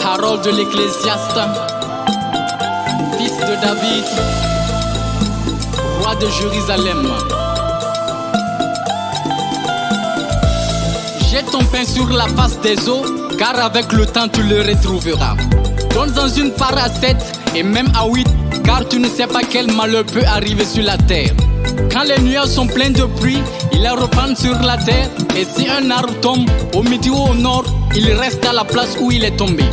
Parole de l'Ecclésiaste, fils de David, roi de Jérusalem. Jette ton pain sur la face des eaux, car avec le temps tu le retrouveras. Donne-en une part à 7 et même à 8, car tu ne sais pas quel malheur peut arriver sur la terre. Quand les nuages sont pleins de pluie, ils la reprennent sur la terre. Et si un arbre tombe au midi ou au nord, il reste à la place où il est tombé.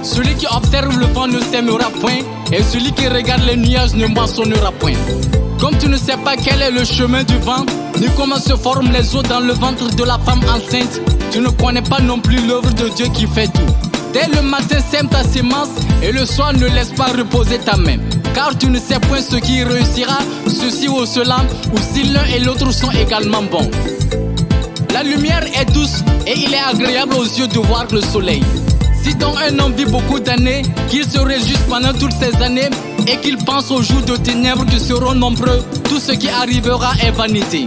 Celui qui observe le vent ne sèmera point, et celui qui regarde les nuages ne moissonnera point. Comme tu ne sais pas quel est le chemin du vent, ni comment se forment les eaux dans le ventre de la femme enceinte, tu ne connais pas non plus l'œuvre de Dieu qui fait tout. Dès le matin sème ta sémence, et le soir ne laisse pas reposer ta main. Car tu ne sais point ce qui réussira, ceci ou cela, ou si l'un et l'autre sont également bons. La lumière est douce, et il est agréable aux yeux de voir le soleil. Si donc un homme vit beaucoup d'années, qu'il se réjouisse pendant toutes ces années, et qu'il pense aux jours de ténèbres qui seront nombreux, tout ce qui arrivera est vanité.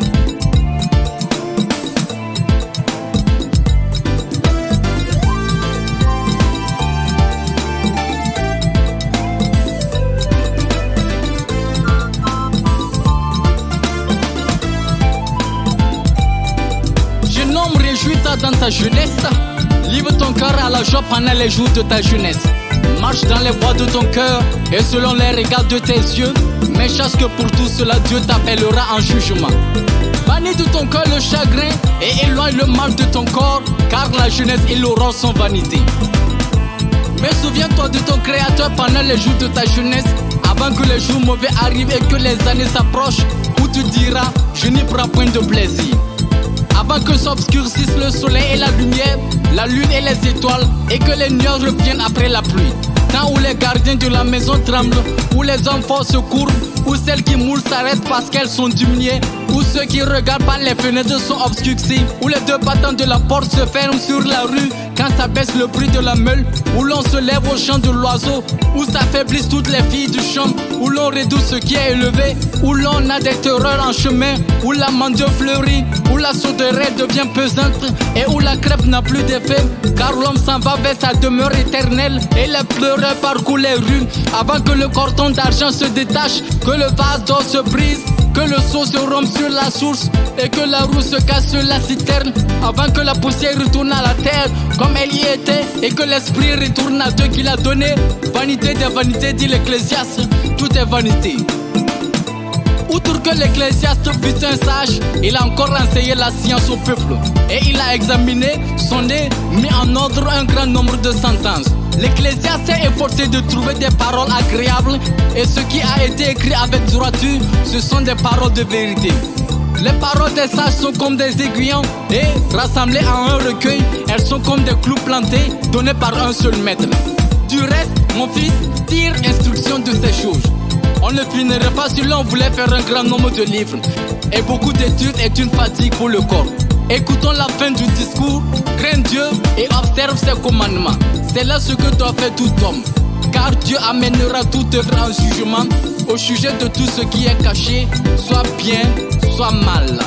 Jeune homme, réjouis-toi dans ta jeunesse. Livre ton cœur à la joie pendant les jours de ta jeunesse. Marche dans les voies de ton cœur et selon les regards de tes yeux. Mais chasse que pour tout cela, Dieu t'appellera en jugement. Bannis de ton cœur le chagrin et éloigne le mal de ton corps, car la jeunesse et l'aurore sont vanité. Mais souviens-toi de ton Créateur pendant les jours de ta jeunesse, avant que les jours mauvais arrivent et que les années s'approchent, où tu diras, je n'y prends point de plaisir. Avant que s'obscurcissent le soleil et la lumière, la lune et les étoiles, et que les nuages reviennent après la pluie. Temps où les gardiens de la maison tremblent, où les enfants se courbent, où celles qui moulent s'arrêtent parce qu'elles sont diminuées, où ceux qui regardent par les fenêtres sont obscurcis, où les deux battants de la porte se ferment sur la rue quand s'abaisse le bruit de la meule, où l'on se lève au chant de l'oiseau, où s'affaiblissent toutes les filles du champ, où l'on réduit ce qui est élevé, où l'on a des terreurs en chemin, où la mandieu fleurit, où la sauterelle devient pesante et où la crêpe n'a plus d'effet, car l'homme s'en va vers sa demeure éternelle et les pleureurs parcourent les rues avant que le cordon d'argent se détache, que le vase d'eau se brise, que le seau se rompe sur la source et que la roue se casse sur la citerne, avant que la poussière retourne à la terre comme elle y était et que l'esprit retourne à Dieu qui l'a donné. Vanité des vanités, dit l'Ecclésiaste, tout est vanité. Outre que l'Ecclésiaste fut un sage, il a encore enseigné la science au peuple et il a examiné, sonné, mis en ordre un grand nombre de sentences. L'Ecclésiaste s'est efforcé de trouver des paroles agréables et ce qui a été écrit avec droiture, ce sont des paroles de vérité. Les paroles des sages sont comme des aiguillons et rassemblées en un recueil, elles sont comme des clous plantés donnés par un seul maître. Du reste, mon fils, tire instruction de ces choses. On ne finirait pas si l'on voulait faire un grand nombre de livres, et beaucoup d'études est une fatigue pour le corps. Écoutons la fin du discours, crains Dieu et observe ses commandements. C'est là ce que doit faire tout homme, car Dieu amènera toute œuvre en jugement au sujet de tout ce qui est caché, soit bien, soit mal.